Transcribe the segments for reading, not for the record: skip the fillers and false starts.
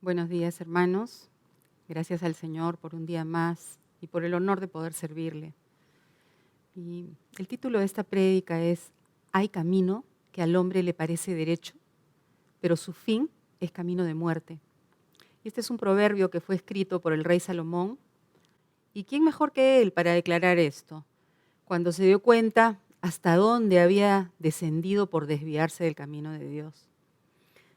Buenos días, hermanos. Gracias al Señor por un día más y por el honor de poder servirle. Y el título de esta prédica es Hay camino que al hombre le parece derecho, pero su fin es camino de muerte. Y este es un proverbio que fue escrito por el rey Salomón. ¿Y quién mejor que él para declarar esto? Cuando se dio cuenta hasta dónde había descendido por desviarse del camino de Dios,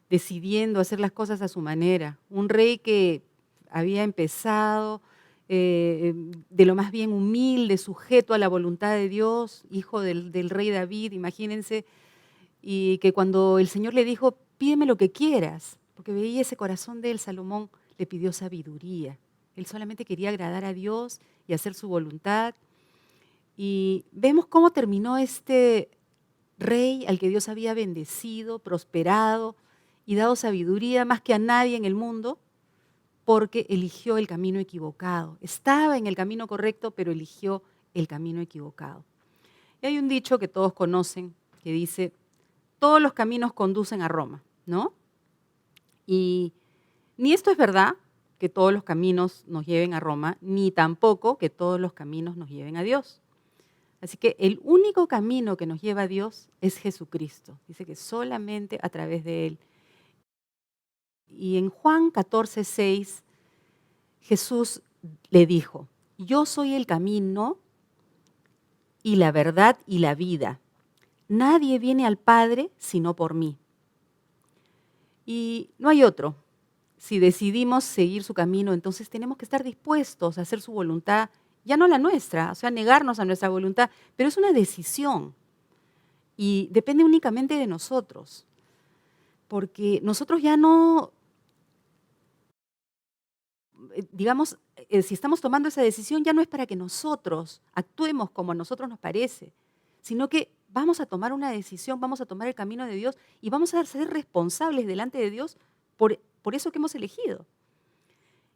decidiendo hacer las cosas a su manera. Un rey que había empezado de lo más bien humilde, sujeto a la voluntad de Dios, hijo del rey David, imagínense, y que cuando el Señor le dijo, pídeme lo que quieras, porque veía ese corazón de él, Salomón le pidió sabiduría. Él solamente quería agradar a Dios y hacer su voluntad. Y vemos cómo terminó este rey al que Dios había bendecido, prosperado y dado sabiduría más que a nadie en el mundo, porque eligió el camino equivocado. Estaba en el camino correcto, pero eligió el camino equivocado. Y hay un dicho que todos conocen que dice, todos los caminos conducen a Roma, ¿no? Y ni esto es verdad, que todos los caminos nos lleven a Roma, ni tampoco que todos los caminos nos lleven a Dios. Así que el único camino que nos lleva a Dios es Jesucristo. Dice que solamente a través de Él. Y en Juan 14:6, Jesús le dijo, yo soy el camino y la verdad y la vida. Nadie viene al Padre sino por mí. Y no hay otro. Si decidimos seguir su camino, entonces tenemos que estar dispuestos a hacer su voluntad, ya no la nuestra, o sea, negarnos a nuestra voluntad, pero es una decisión y depende únicamente de nosotros, porque nosotros ya no, digamos, si estamos tomando esa decisión ya no es para que nosotros actuemos como a nosotros nos parece, sino que vamos a tomar una decisión, vamos a tomar el camino de Dios y vamos a ser responsables delante de Dios por eso que hemos elegido.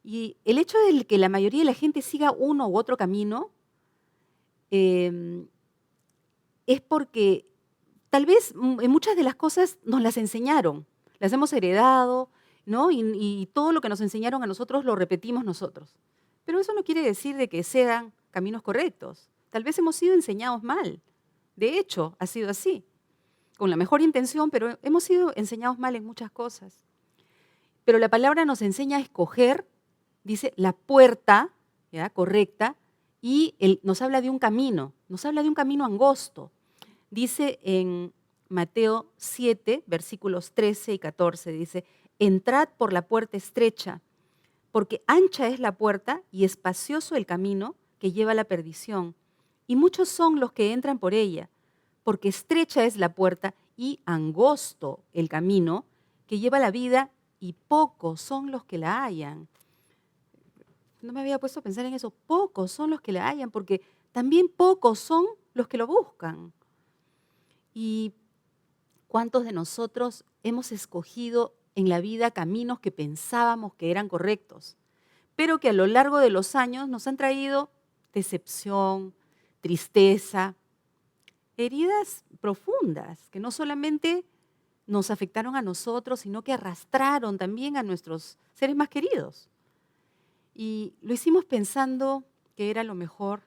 Y el hecho de que la mayoría de la gente siga uno u otro camino eh, es porque tal vez muchas de las cosas nos las enseñaron, las hemos heredado, ¿no? Y todo lo que nos enseñaron a nosotros lo repetimos nosotros. Pero eso no quiere decir de que sean caminos correctos. Tal vez hemos sido enseñados mal. De hecho, ha sido así, con la mejor intención, pero hemos sido enseñados mal en muchas cosas. Pero la palabra nos enseña a escoger, dice, la puerta, ¿ya?, correcta, y nos habla de un camino, nos habla de un camino angosto. Dice en Mateo 7, versículos 13 y 14, dice, entrad por la puerta estrecha, porque ancha es la puerta y espacioso el camino que lleva a la perdición, y muchos son los que entran por ella, porque estrecha es la puerta y angosto el camino que lleva a la vida, y pocos son los que la hallan. No me había puesto a pensar en eso, pocos son los que la hallan, porque también pocos son los que lo buscan. ¿Y cuántos de nosotros hemos escogido en la vida caminos que pensábamos que eran correctos, pero que a lo largo de los años nos han traído decepción, tristeza, heridas profundas, que no solamente nos afectaron a nosotros, sino que arrastraron también a nuestros seres más queridos? Y lo hicimos pensando que era lo mejor,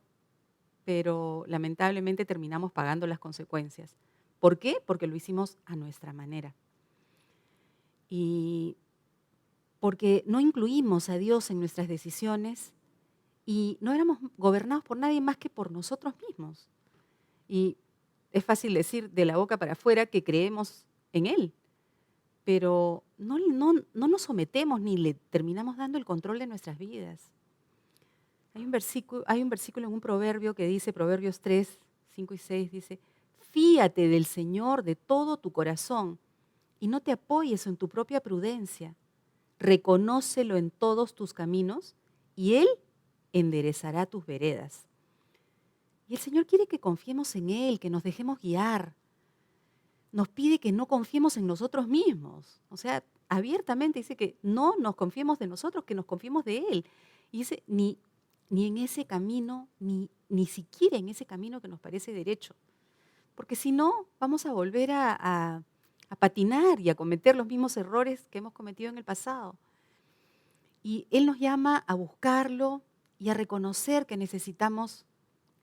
pero lamentablemente terminamos pagando las consecuencias. ¿Por qué? Porque lo hicimos a nuestra manera. Y porque no incluimos a Dios en nuestras decisiones y no éramos gobernados por nadie más que por nosotros mismos. Y es fácil decir de la boca para afuera que creemos en Él, pero no nos sometemos ni le terminamos dando el control de nuestras vidas. Hay un versículo en un proverbio que dice, Proverbios 3, 5 y 6, dice, fíate del Señor de todo tu corazón y no te apoyes en tu propia prudencia. Reconócelo en todos tus caminos y Él enderezará tus veredas. Y el Señor quiere que confiemos en Él, que nos dejemos guiar. Nos pide que no confiemos en nosotros mismos. O sea, abiertamente dice que no nos confiemos de nosotros, que nos confiemos de Él. Y dice, ni en ese camino, ni siquiera en ese camino que nos parece derecho. Porque si no, vamos a volver a patinar y a cometer los mismos errores que hemos cometido en el pasado. Y Él nos llama a buscarlo y a reconocer que necesitamos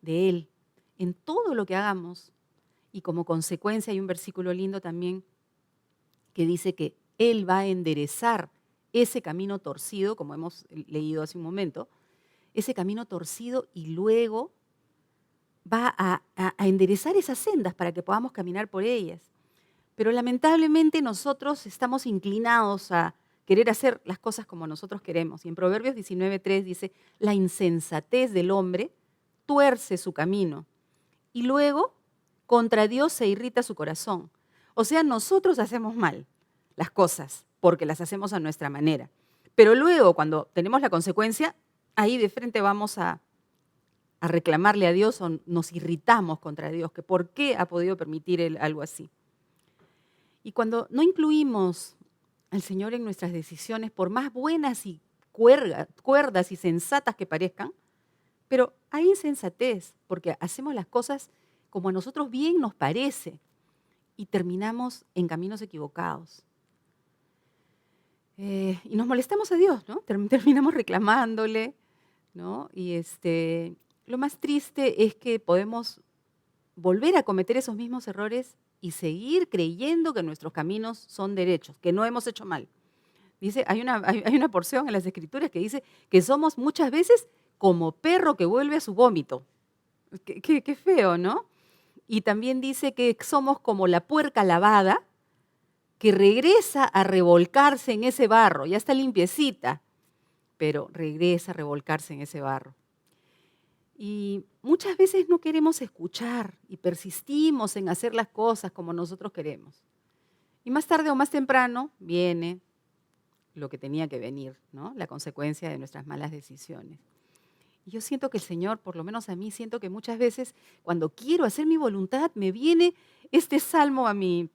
de Él en todo lo que hagamos. Y como consecuencia hay un versículo lindo también que dice que Él va a enderezar ese camino torcido, como hemos leído hace un momento, ese camino torcido y luego va a enderezar esas sendas para que podamos caminar por ellas. Pero lamentablemente nosotros estamos inclinados a querer hacer las cosas como nosotros queremos. Y en Proverbios 19:3 dice, la insensatez del hombre tuerce su camino y luego contra Dios se irrita su corazón. O sea, nosotros hacemos mal las cosas porque las hacemos a nuestra manera. Pero luego, cuando tenemos la consecuencia, ahí de frente vamos a reclamarle a Dios o nos irritamos contra Dios, que por qué ha podido permitir Él algo así. Y cuando no incluimos al Señor en nuestras decisiones, por más buenas y cuerdas y sensatas que parezcan, pero hay insensatez, porque hacemos las cosas como a nosotros bien nos parece y terminamos en caminos equivocados. Y nos molestamos a Dios, ¿no? Terminamos reclamándole, ¿no? Y lo más triste es que podemos volver a cometer esos mismos errores y seguir creyendo que nuestros caminos son derechos, que no hemos hecho mal. Dice, hay una porción en las Escrituras que dice que somos muchas veces como perro que vuelve a su vómito. Qué feo, ¿no? Y también dice que somos como la puerca lavada que regresa a revolcarse en ese barro, ya está limpiecita, pero regresa a revolcarse en ese barro. Y muchas veces no queremos escuchar y persistimos en hacer las cosas como nosotros queremos. Y más tarde o más temprano viene lo que tenía que venir, ¿no? La consecuencia de nuestras malas decisiones. Y yo siento que el Señor, por lo menos a mí, siento que muchas veces cuando quiero hacer mi voluntad, me viene este salmo a mi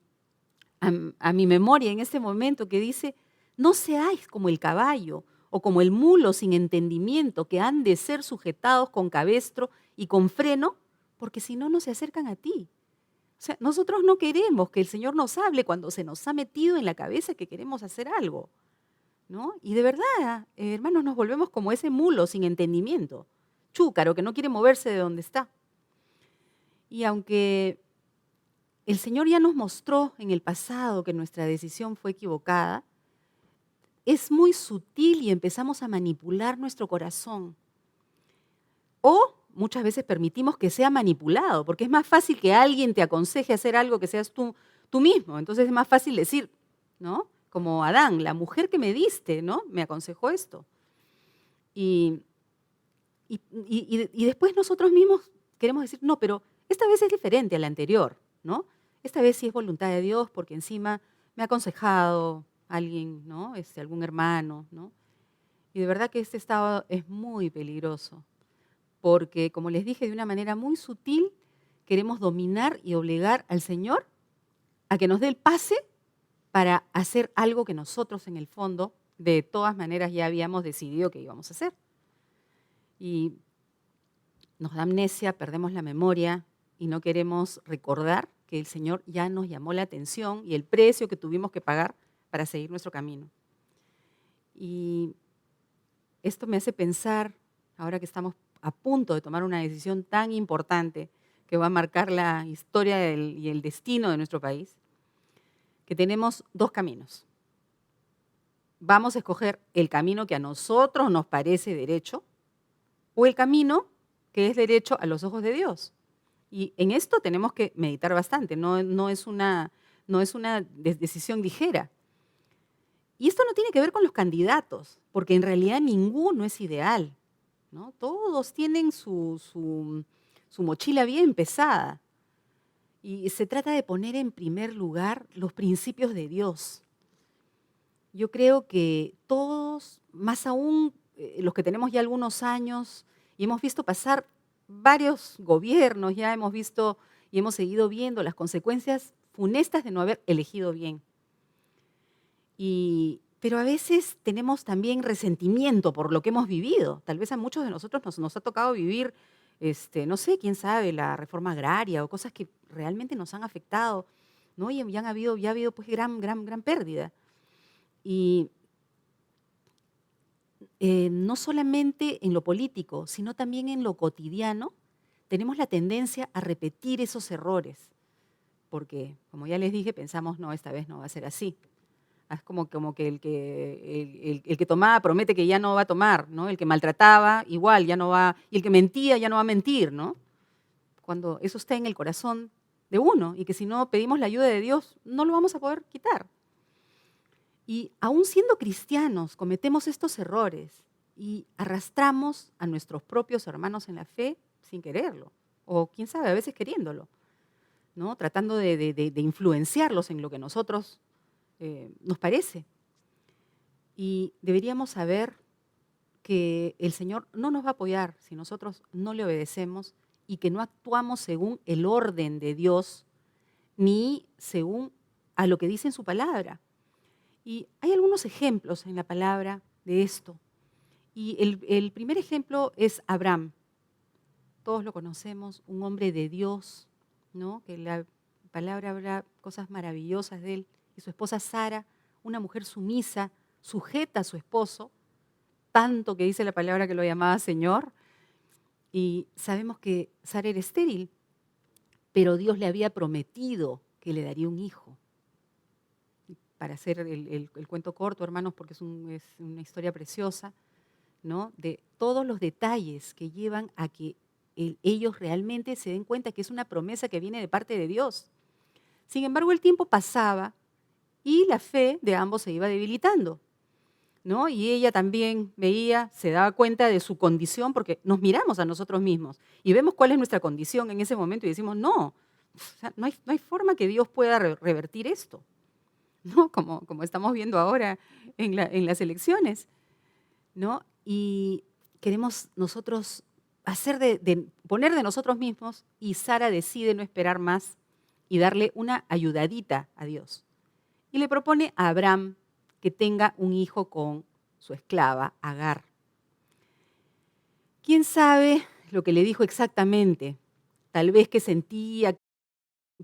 memoria en este momento que dice, no seáis como el caballo o como el mulo sin entendimiento que han de ser sujetados con cabestro y con freno, porque si no, no se acercan a ti. O sea, nosotros no queremos que el Señor nos hable cuando se nos ha metido en la cabeza que queremos hacer algo, ¿no? Y de verdad, hermanos, nos volvemos como ese mulo sin entendimiento, chúcaro que no quiere moverse de donde está. Y aunque el Señor ya nos mostró en el pasado que nuestra decisión fue equivocada, es muy sutil y empezamos a manipular nuestro corazón. O muchas veces permitimos que sea manipulado, porque es más fácil que alguien te aconseje hacer algo que seas tú mismo. Entonces es más fácil decir, ¿no? Como Adán, la mujer que me diste, ¿no? Me aconsejó esto. Y después nosotros mismos queremos decir, no, pero esta vez es diferente a la anterior, ¿no? Esta vez sí es voluntad de Dios porque encima me ha aconsejado alguien, ¿no? Algún hermano, ¿no? Y de verdad que este estado es muy peligroso porque, como les dije, de una manera muy sutil queremos dominar y obligar al Señor a que nos dé el pase para hacer algo que nosotros en el fondo de todas maneras ya habíamos decidido que íbamos a hacer. Y nos da amnesia, perdemos la memoria y no queremos recordar que el Señor ya nos llamó la atención y el precio que tuvimos que pagar para seguir nuestro camino. Y esto me hace pensar, ahora que estamos a punto de tomar una decisión tan importante que va a marcar la historia y el destino de nuestro país, que tenemos dos caminos. Vamos a escoger el camino que a nosotros nos parece derecho o el camino que es derecho a los ojos de Dios. Y en esto tenemos que meditar bastante, no es una decisión ligera. Y esto no tiene que ver con los candidatos, porque en realidad ninguno es ideal, ¿no? Todos tienen su mochila bien pesada. Y se trata de poner en primer lugar los principios de Dios. Yo creo que todos, más aún los que tenemos ya algunos años y hemos visto pasar varios gobiernos, ya hemos visto y hemos seguido viendo las consecuencias funestas de no haber elegido bien. Pero a veces tenemos también resentimiento por lo que hemos vivido. Tal vez a muchos de nosotros nos ha tocado vivir, no sé, quién sabe, la reforma agraria o cosas que realmente nos han afectado, ¿no? Y ya ha habido pues gran pérdida. Y no solamente en lo político, sino también en lo cotidiano, tenemos la tendencia a repetir esos errores, porque, como ya les dije, pensamos, no, esta vez no va a ser así. Es como que el que tomaba promete que ya no va a tomar, ¿no? El que maltrataba, igual, ya no va, y el que mentía ya no va a mentir, ¿no? Cuando eso está en el corazón de uno, y que si no pedimos la ayuda de Dios, no lo vamos a poder quitar. Y aún siendo cristianos, cometemos estos errores y arrastramos a nuestros propios hermanos en la fe sin quererlo, o quién sabe, a veces queriéndolo, ¿no? Tratando de influenciarlos en lo que nosotros nos parece. Y deberíamos saber que el Señor no nos va a apoyar si nosotros no le obedecemos y que no actuamos según el orden de Dios ni según a lo que dice en su palabra. Y hay algunos ejemplos en la palabra de esto. Y el primer ejemplo es Abraham. Todos lo conocemos, un hombre de Dios, ¿no? Que la palabra habla cosas maravillosas de él. Y su esposa Sara, una mujer sumisa, sujeta a su esposo, tanto que dice la palabra que lo llamaba Señor. Y sabemos que Sara era estéril, pero Dios le había prometido que le daría un hijo. Para hacer el cuento corto, hermanos, porque es una historia preciosa, ¿no? De todos los detalles que llevan a que ellos realmente se den cuenta que es una promesa que viene de parte de Dios. Sin embargo, el tiempo pasaba y la fe de ambos se iba debilitando, ¿no? Y ella también veía, se daba cuenta de su condición, porque nos miramos a nosotros mismos y vemos cuál es nuestra condición en ese momento y decimos, no, o sea, no hay forma que Dios pueda revertir esto, ¿no? Como estamos viendo ahora en las elecciones, ¿no? Y queremos nosotros poner de nosotros mismos, y Sara decide no esperar más y darle una ayudadita a Dios. Y le propone a Abraham que tenga un hijo con su esclava, Agar. ¿Quién sabe lo que le dijo exactamente? Tal vez que sentía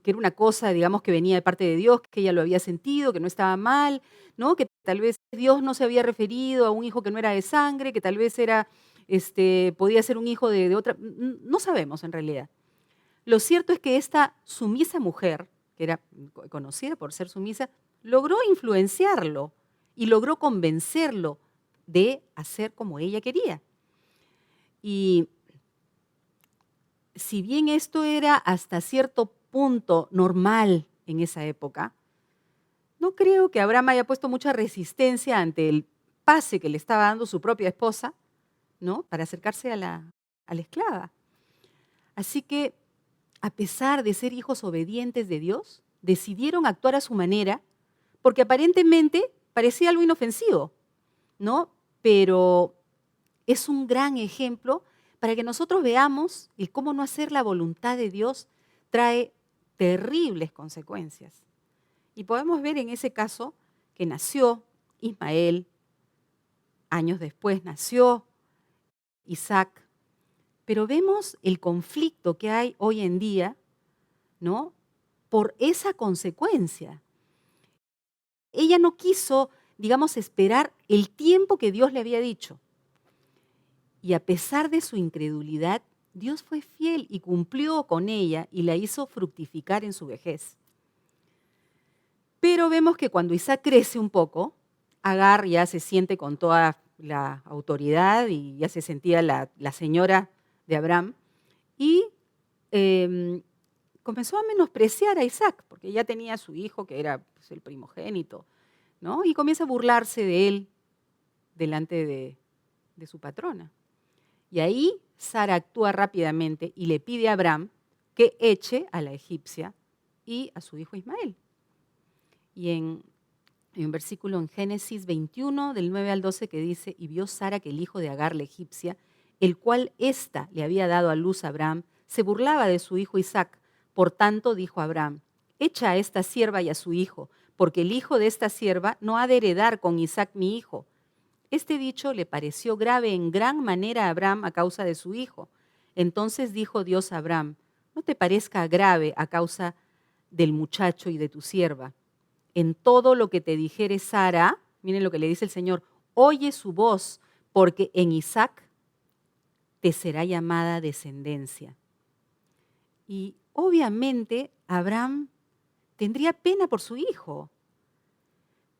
que era una cosa, digamos, que venía de parte de Dios, que ella lo había sentido, que no estaba mal, ¿no? Que tal vez Dios no se había referido a un hijo que no era de sangre, que tal vez podía ser un hijo de otra. No sabemos en realidad. Lo cierto es que esta sumisa mujer, que era conocida por ser sumisa, logró influenciarlo y logró convencerlo de hacer como ella quería. Y si bien esto era hasta cierto punto normal en esa época, no creo que Abraham haya puesto mucha resistencia ante el pase que le estaba dando su propia esposa, ¿no? Para acercarse a la esclava. Así que, a pesar de ser hijos obedientes de Dios, decidieron actuar a su manera, porque aparentemente parecía algo inofensivo, ¿no? Pero es un gran ejemplo para que nosotros veamos el cómo no hacer la voluntad de Dios trae terribles consecuencias. Y podemos ver en ese caso que nació Ismael, años después nació Isaac, pero vemos el conflicto que hay hoy en día, ¿no? Por esa consecuencia. Ella no quiso, digamos, esperar el tiempo que Dios le había dicho. Y a pesar de su incredulidad, Dios fue fiel y cumplió con ella y la hizo fructificar en su vejez. Pero vemos que cuando Isaac crece un poco, Agar ya se siente con toda la autoridad y ya se sentía la señora de Abraham, y comenzó a menospreciar a Isaac, porque ya tenía a su hijo, que era pues, el primogénito, ¿no? Y comienza a burlarse de él delante de su patrona. Y ahí Sara actúa rápidamente y le pide a Abraham que eche a la egipcia y a su hijo Ismael. Y hay un versículo en Génesis 21, del 9 al 12, que dice, y vio Sara que el hijo de Agar, la egipcia, el cual ésta le había dado a luz a Abraham, se burlaba de su hijo Isaac. Por tanto, dijo Abraham, echa a esta sierva y a su hijo, porque el hijo de esta sierva no ha de heredar con Isaac mi hijo. Este dicho le pareció grave en gran manera a Abraham a causa de su hijo. Entonces dijo Dios a Abraham, no te parezca grave a causa del muchacho y de tu sierva. En todo lo que te dijere Sara, miren lo que le dice el Señor, oye su voz, porque en Isaac te será llamada descendencia. Y obviamente Abraham tendría pena por su hijo,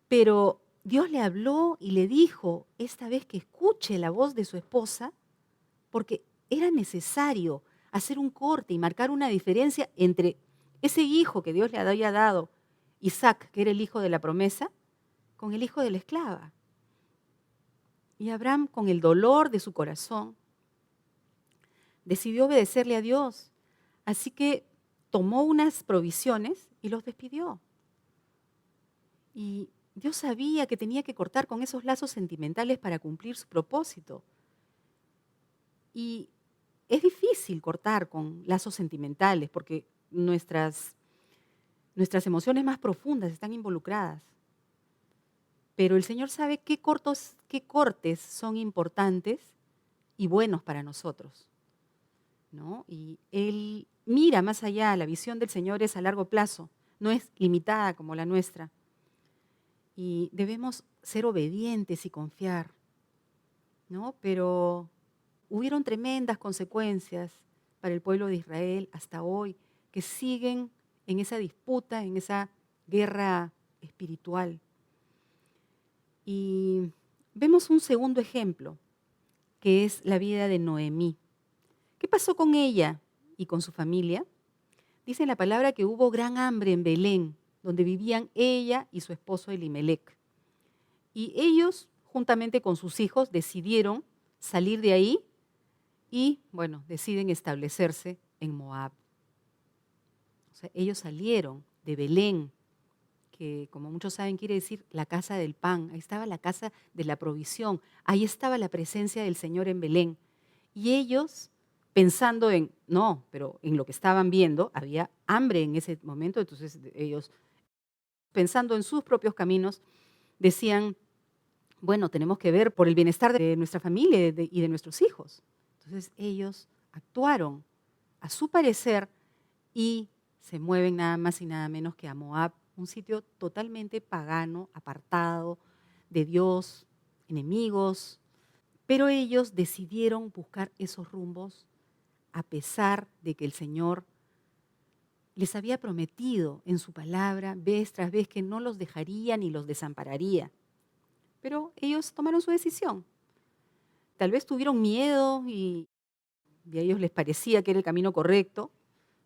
pero Dios le habló y le dijo esta vez que escuche la voz de su esposa, porque era necesario hacer un corte y marcar una diferencia entre ese hijo que Dios le había dado, Isaac, que era el hijo de la promesa, con el hijo de la esclava. Y Abraham, con el dolor de su corazón, decidió obedecerle a Dios. Así que tomó unas provisiones y los despidió. Y Dios sabía que tenía que cortar con esos lazos sentimentales para cumplir su propósito. Y es difícil cortar con lazos sentimentales porque nuestras emociones más profundas están involucradas. Pero el Señor sabe qué cortes son importantes y buenos para nosotros, ¿no? Y Él mira más allá, la visión del Señor es a largo plazo, no es limitada como la nuestra. Y debemos ser obedientes y confiar, ¿no? Pero hubieron tremendas consecuencias para el pueblo de Israel hasta hoy, que siguen en esa disputa, en esa guerra espiritual. Y vemos un segundo ejemplo, que es la vida de Noemí. ¿Qué pasó con ella y con su familia? Dice la palabra que hubo gran hambre en Belén, donde vivían ella y su esposo Elimelec. Y ellos, juntamente con sus hijos, decidieron salir de ahí y, bueno, deciden establecerse en Moab. O sea, ellos salieron de Belén, que como muchos saben quiere decir la casa del pan. Ahí estaba la casa de la provisión. Ahí estaba la presencia del Señor en Belén. Y ellos, pensando pero en lo que estaban viendo, había hambre en ese momento, entonces ellos, pensando en sus propios caminos, decían, bueno, tenemos que ver por el bienestar de nuestra familia y de nuestros hijos. Entonces ellos actuaron a su parecer y se mueven nada más y nada menos que a Moab, un sitio totalmente pagano, apartado de Dios, enemigos. Pero ellos decidieron buscar esos rumbos a pesar de que el Señor les había prometido en su palabra vez tras vez que no los dejaría ni los desampararía. Pero ellos tomaron su decisión. Tal vez tuvieron miedo y a ellos les parecía que era el camino correcto,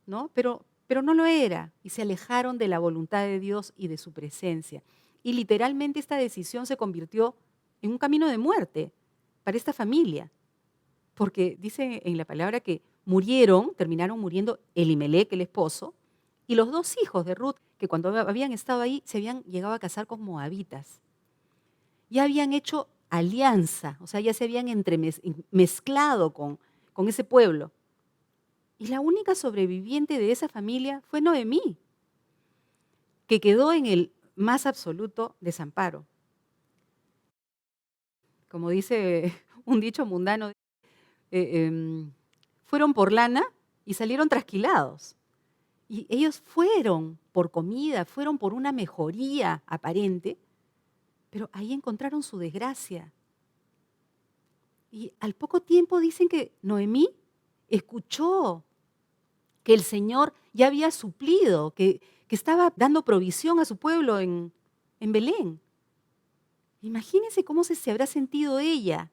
¿no? Pero no lo era y se alejaron de la voluntad de Dios y de su presencia. Y literalmente esta decisión se convirtió en un camino de muerte para esta familia, porque dice en la palabra que terminaron muriendo Elimelec, el esposo, y los dos hijos de Ruth, que cuando habían estado ahí se habían llegado a casar con moabitas. Ya habían hecho alianza, o sea, ya se habían mezclado con ese pueblo. Y la única sobreviviente de esa familia fue Noemí, que quedó en el más absoluto desamparo. Como dice un dicho mundano, fueron por lana y salieron trasquilados. Y ellos fueron por comida, fueron por una mejoría aparente, pero ahí encontraron su desgracia. Y al poco tiempo dicen que Noemí escuchó que el Señor ya había suplido, que estaba dando provisión a su pueblo en Belén. Imagínense cómo se habrá sentido ella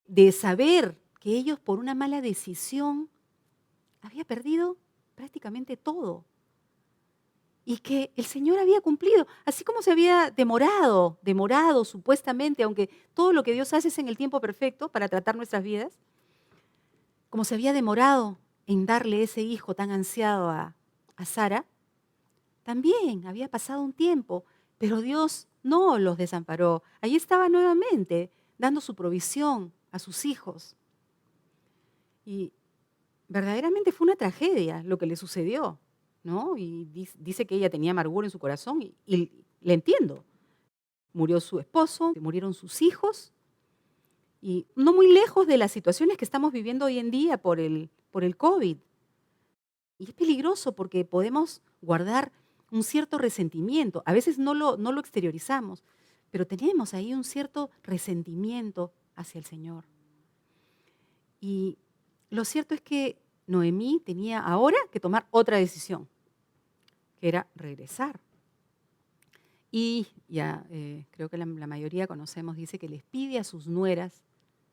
de saber que ellos por una mala decisión había perdido prácticamente todo. Y que el Señor había cumplido, así como se había demorado supuestamente, aunque todo lo que Dios hace es en el tiempo perfecto para tratar nuestras vidas, como se había demorado en darle ese hijo tan ansiado a Sara, también había pasado un tiempo, pero Dios no los desamparó. Allí estaba nuevamente dando su provisión a sus hijos. Y verdaderamente fue una tragedia lo que le sucedió, ¿no? Y dice que ella tenía amargura en su corazón y le entiendo. Murió su esposo, murieron sus hijos y no muy lejos de las situaciones que estamos viviendo hoy en día por el COVID. Y es peligroso porque podemos guardar un cierto resentimiento. A veces no lo exteriorizamos, pero tenemos ahí un cierto resentimiento hacia el Señor. Y lo cierto es que Noemí tenía ahora que tomar otra decisión, que era regresar. Y ya creo que la mayoría conocemos, dice que les pide a sus nueras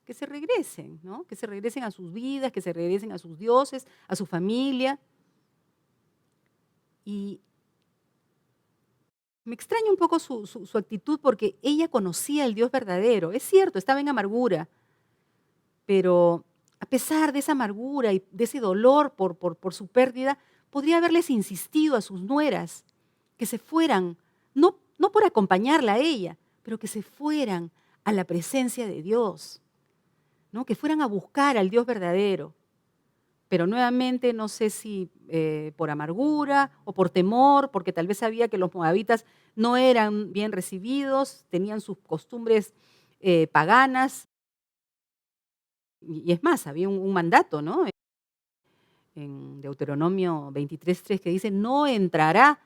que se regresen, ¿no? Que se regresen a sus vidas, que se regresen a sus dioses, a su familia. Y me extraña un poco su actitud porque ella conocía al Dios verdadero. Es cierto, estaba en amargura, pero a pesar de esa amargura y de ese dolor por su pérdida, podría haberles insistido a sus nueras que se fueran, no por acompañarla a ella, pero que se fueran a la presencia de Dios, ¿no? Que fueran a buscar al Dios verdadero. Pero nuevamente no sé si por amargura o por temor, porque tal vez sabía que los moabitas no eran bien recibidos, tenían sus costumbres paganas. Y es más, había un mandato, ¿no? En Deuteronomio 23:3 que dice, no entrará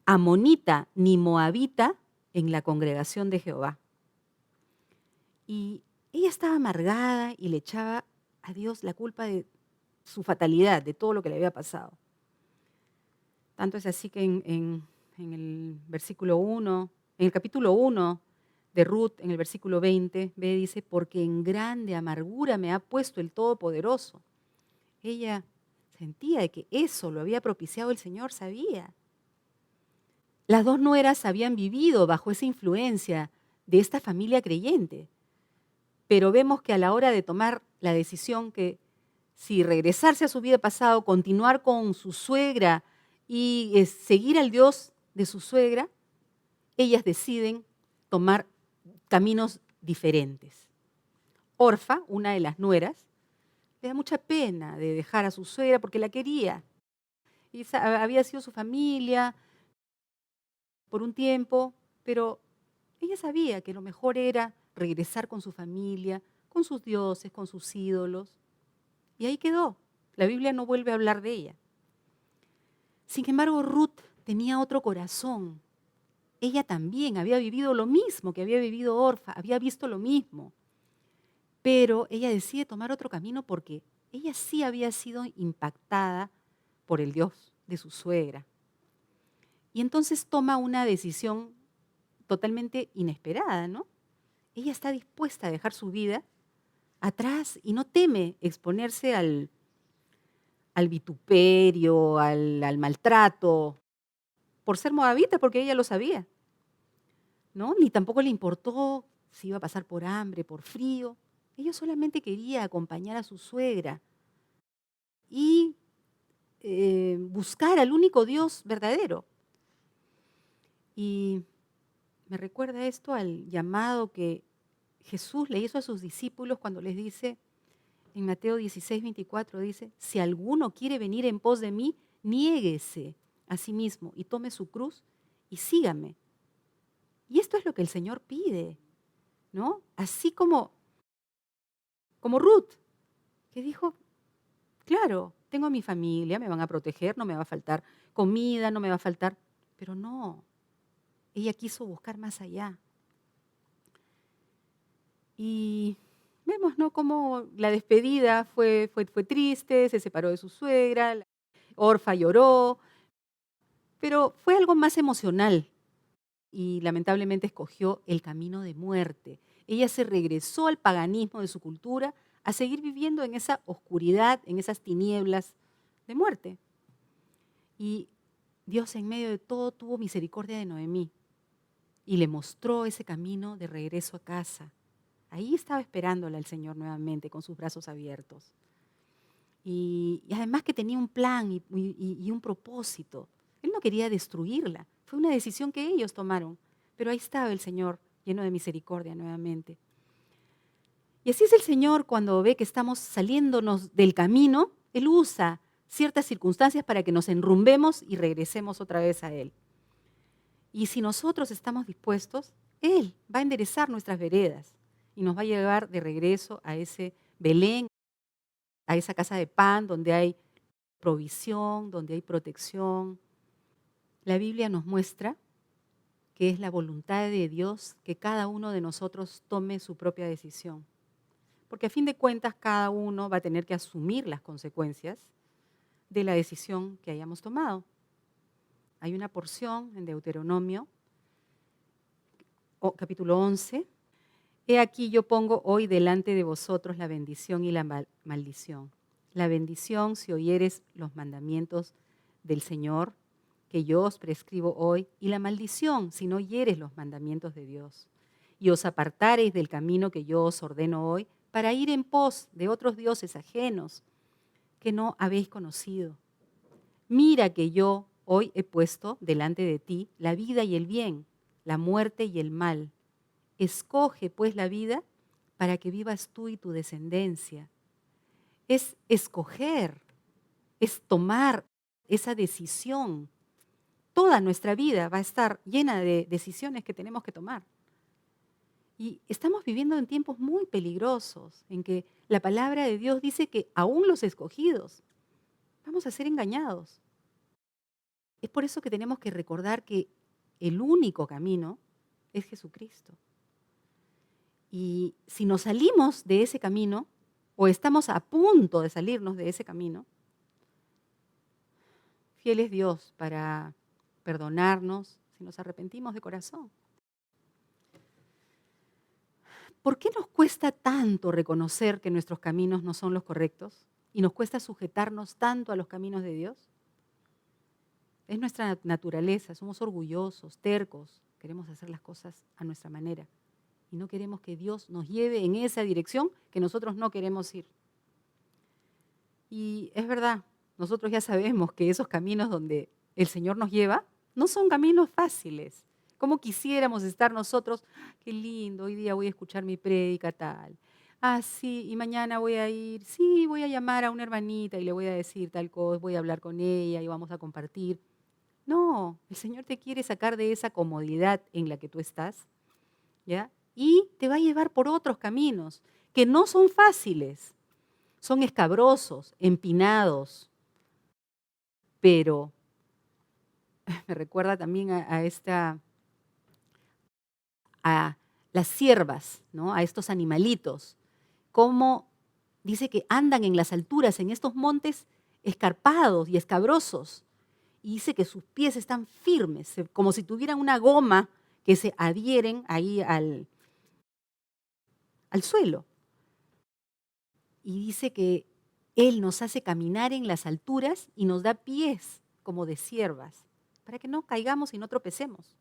amonita ni moabita en la congregación de Jehová. Y ella estaba amargada y le echaba a Dios la culpa de su fatalidad, de todo lo que le había pasado. Tanto es así que en el versículo 1, en el capítulo 1 de Ruth, en el versículo 20, dice, porque en grande amargura me ha puesto el Todopoderoso. Ella sentía de que eso lo había propiciado el Señor, sabía. Las dos nueras habían vivido bajo esa influencia de esta familia creyente, pero vemos que a la hora de tomar la decisión que si regresarse a su vida pasado, continuar con su suegra y seguir al Dios de su suegra, ellas deciden tomar caminos diferentes. Orfa, una de las nueras, le da mucha pena de dejar a su suegra porque la quería. Y había sido su familia por un tiempo, pero ella sabía que lo mejor era regresar con su familia, con sus dioses, con sus ídolos. Y ahí quedó. La Biblia no vuelve a hablar de ella. Sin embargo, Ruth tenía otro corazón. Ella también había vivido lo mismo que había vivido Orfa, había visto lo mismo. Pero ella decide tomar otro camino porque ella sí había sido impactada por el Dios de su suegra. Y entonces toma una decisión totalmente inesperada, ¿no? Ella está dispuesta a dejar su vida atrás y no teme exponerse al vituperio, al maltrato, por ser moabita, porque ella lo sabía, ¿no? Ni tampoco le importó si iba a pasar por hambre, por frío. Ella solamente quería acompañar a su suegra y buscar al único Dios verdadero. Y me recuerda esto al llamado que Jesús le hizo a sus discípulos cuando les dice, en Mateo 16:24 dice, si alguno quiere venir en pos de mí, niéguese a sí mismo y tome su cruz y sígame. Y esto es lo que el Señor pide, ¿no? Así como Ruth, que dijo, claro, tengo a mi familia, me van a proteger, no me va a faltar comida, no me va a faltar, pero no, ella quiso buscar más allá. Y vemos, ¿no?, cómo la despedida fue triste, se separó de su suegra, Orfa lloró, pero fue algo más emocional y lamentablemente escogió el camino de muerte. Ella se regresó al paganismo de su cultura a seguir viviendo en esa oscuridad, en esas tinieblas de muerte. Y Dios en medio de todo tuvo misericordia de Noemí y le mostró ese camino de regreso a casa. Ahí estaba esperándola el Señor nuevamente con sus brazos abiertos. Y además que tenía un plan y un propósito. Él no quería destruirla. Fue una decisión que ellos tomaron. Pero ahí estaba el Señor, lleno de misericordia nuevamente. Y así es el Señor cuando ve que estamos saliéndonos del camino. Él usa ciertas circunstancias para que nos enrumbemos y regresemos otra vez a Él. Y si nosotros estamos dispuestos, Él va a enderezar nuestras veredas y nos va a llevar de regreso a ese Belén, a esa casa de pan donde hay provisión, donde hay protección. La Biblia nos muestra que es la voluntad de Dios, que cada uno de nosotros tome su propia decisión. Porque a fin de cuentas cada uno va a tener que asumir las consecuencias de la decisión que hayamos tomado. Hay una porción en Deuteronomio, capítulo 11. He aquí yo pongo hoy delante de vosotros la bendición y la maldición. La bendición si oyeres los mandamientos del Señor, que yo os prescribo hoy, y la maldición si no oyeres los mandamientos de Dios. Y os apartareis del camino que yo os ordeno hoy, para ir en pos de otros dioses ajenos que no habéis conocido. Mira que yo hoy he puesto delante de ti la vida y el bien, la muerte y el mal. Escoge pues la vida para que vivas tú y tu descendencia. Es escoger, es tomar esa decisión. Toda nuestra vida va a estar llena de decisiones que tenemos que tomar. Y estamos viviendo en tiempos muy peligrosos, en que la palabra de Dios dice que aún los escogidos vamos a ser engañados. Es por eso que tenemos que recordar que el único camino es Jesucristo. Y si nos salimos de ese camino, o estamos a punto de salirnos de ese camino, fiel es Dios para perdonarnos si nos arrepentimos de corazón. ¿Por qué nos cuesta tanto reconocer que nuestros caminos no son los correctos y nos cuesta sujetarnos tanto a los caminos de Dios? Es nuestra naturaleza, somos orgullosos, tercos, queremos hacer las cosas a nuestra manera y no queremos que Dios nos lleve en esa dirección que nosotros no queremos ir. Y es verdad, nosotros ya sabemos que esos caminos donde el Señor nos lleva no son caminos fáciles. Como quisiéramos estar nosotros, qué lindo, hoy día voy a escuchar mi prédica tal. Ah, sí, y mañana voy a ir, sí, voy a llamar a una hermanita y le voy a decir tal cosa, voy a hablar con ella y vamos a compartir. No, el Señor te quiere sacar de esa comodidad en la que tú estás, ¿ya? Y te va a llevar por otros caminos que no son fáciles, son escabrosos, empinados, pero me recuerda también a las ciervas, ¿no? A estos animalitos, cómo dice que andan en las alturas, en estos montes escarpados y escabrosos, y dice que sus pies están firmes, como si tuvieran una goma que se adhieren ahí al suelo. Y dice que Él nos hace caminar en las alturas y nos da pies como de ciervas, para que no caigamos y no tropecemos.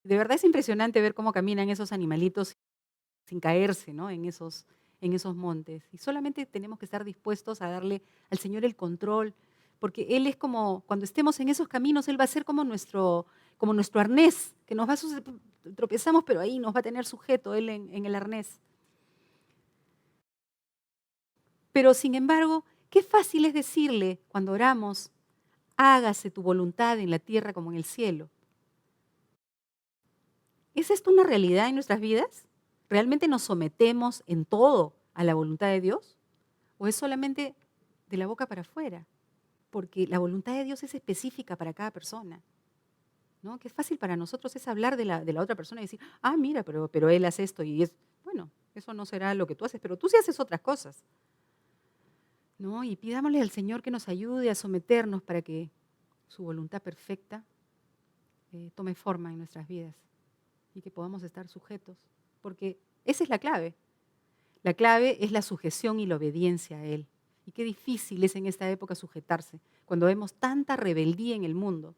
De verdad es impresionante ver cómo caminan esos animalitos sin caerse, ¿no? en esos montes. Y solamente tenemos que estar dispuestos a darle al Señor el control, porque Él es como, cuando estemos en esos caminos, Él va a ser como nuestro arnés, que nos va a tropezamos, pero ahí nos va a tener sujeto Él en el arnés. Pero sin embargo, qué fácil es decirle cuando oramos, hágase tu voluntad en la tierra como en el cielo. ¿Es esto una realidad en nuestras vidas? ¿Realmente nos sometemos en todo a la voluntad de Dios? ¿O es solamente de la boca para afuera? Porque la voluntad de Dios es específica para cada persona, ¿no? Qué fácil para nosotros es hablar de la otra persona y decir, ah, mira, pero él hace esto y es, bueno, eso no será lo que tú haces, pero tú sí haces otras cosas, ¿no? Y pidámosle al Señor que nos ayude a someternos para que su voluntad perfecta tome forma en nuestras vidas y que podamos estar sujetos, porque esa es la clave. La clave es la sujeción y la obediencia a Él. Y qué difícil es en esta época sujetarse, cuando vemos tanta rebeldía en el mundo.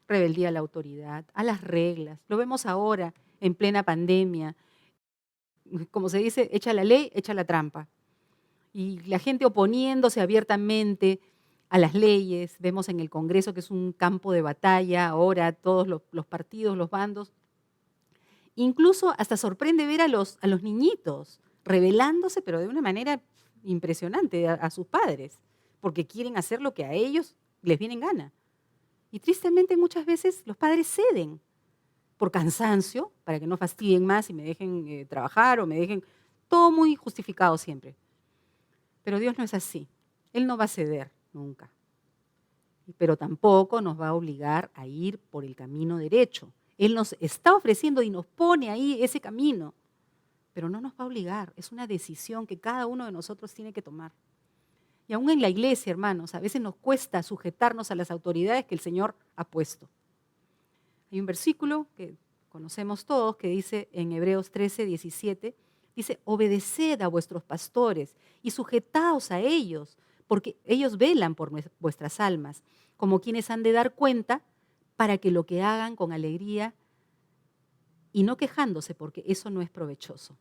Rebeldía a la autoridad, a las reglas. Lo vemos ahora, en plena pandemia. Como se dice, echa la ley, echa la trampa. Y la gente oponiéndose abiertamente a las leyes. Vemos en el Congreso que es un campo de batalla ahora, todos los partidos, los bandos. Incluso hasta sorprende ver a los niñitos rebelándose, pero de una manera impresionante a sus padres, porque quieren hacer lo que a ellos les viene en gana. Y tristemente muchas veces los padres ceden por cansancio, para que no fastidien más y me dejen trabajar o me dejen, todo muy justificado siempre. Pero Dios no es así. Él no va a ceder nunca. pero tampoco nos va a obligar a ir por el camino derecho. Él nos está ofreciendo y nos pone ahí ese camino, pero no nos va a obligar. Es una decisión que cada uno de nosotros tiene que tomar. Y aún en la iglesia, hermanos, a veces nos cuesta sujetarnos a las autoridades que el Señor ha puesto. Hay un versículo que conocemos todos que dice en Hebreos 13, 17, dice, obedeced a vuestros pastores y sujetaos a ellos, porque ellos velan por vuestras almas, como quienes han de dar cuenta para que lo que hagan con alegría y no quejándose, porque eso no es provechoso.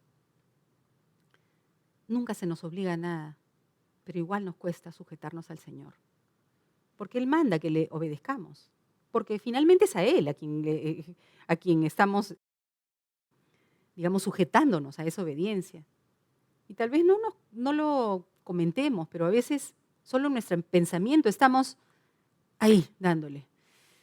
Nunca se nos obliga a nada, pero igual nos cuesta sujetarnos al Señor, porque Él manda que le obedezcamos, porque finalmente es a Él a quien estamos, digamos, sujetándonos a esa obediencia. Y tal vez no lo comentemos, pero a veces solo en nuestro pensamiento estamos ahí dándole.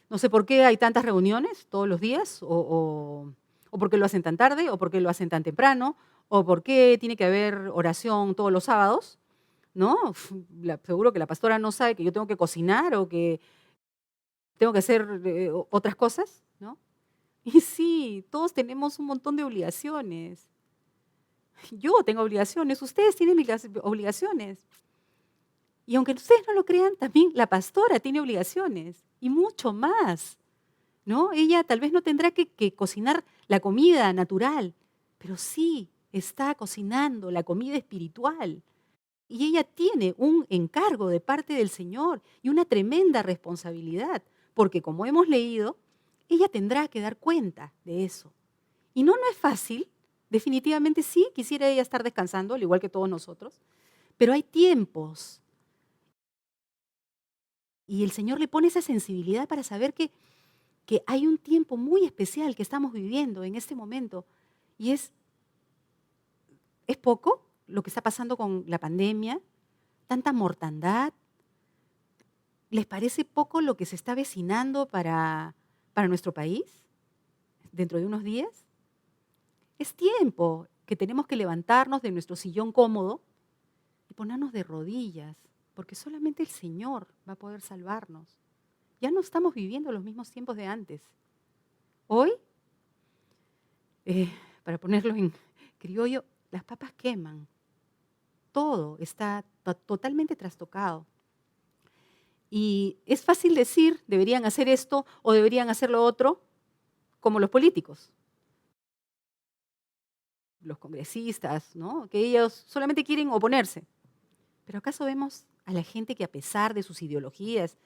No sé por qué hay tantas reuniones todos los días, o por qué lo hacen tan tarde, o por qué lo hacen tan temprano, o por qué tiene que haber oración todos los sábados, ¿no? Seguro que la pastora no sabe que yo tengo que cocinar o que tengo que hacer otras cosas, ¿no? Y sí, todos tenemos un montón de obligaciones. Yo tengo obligaciones, ustedes tienen obligaciones. Y aunque ustedes no lo crean, también la pastora tiene obligaciones y mucho más, ¿no? Ella tal vez no tendrá que cocinar la comida natural, pero sí está cocinando la comida espiritual. Y ella tiene un encargo de parte del Señor y una tremenda responsabilidad, porque como hemos leído, ella tendrá que dar cuenta de eso. Y no es fácil, definitivamente sí, quisiera ella estar descansando, al igual que todos nosotros, pero hay tiempos. Y el Señor le pone esa sensibilidad para saber que hay un tiempo muy especial que estamos viviendo en este momento. Y es poco lo que está pasando con la pandemia, tanta mortandad. ¿Les parece poco lo que se está avecinando para nuestro país dentro de unos días? Es tiempo que tenemos que levantarnos de nuestro sillón cómodo y ponernos de rodillas, porque solamente el Señor va a poder salvarnos. Ya no estamos viviendo los mismos tiempos de antes. Hoy, para ponerlo en criollo, las papas queman. Todo está totalmente trastocado. Y es fácil decir, deberían hacer esto o deberían hacer lo otro, como los políticos, los congresistas, ¿no? Que ellos solamente quieren oponerse. Pero ¿acaso vemos a la gente que a pesar de sus ideologías,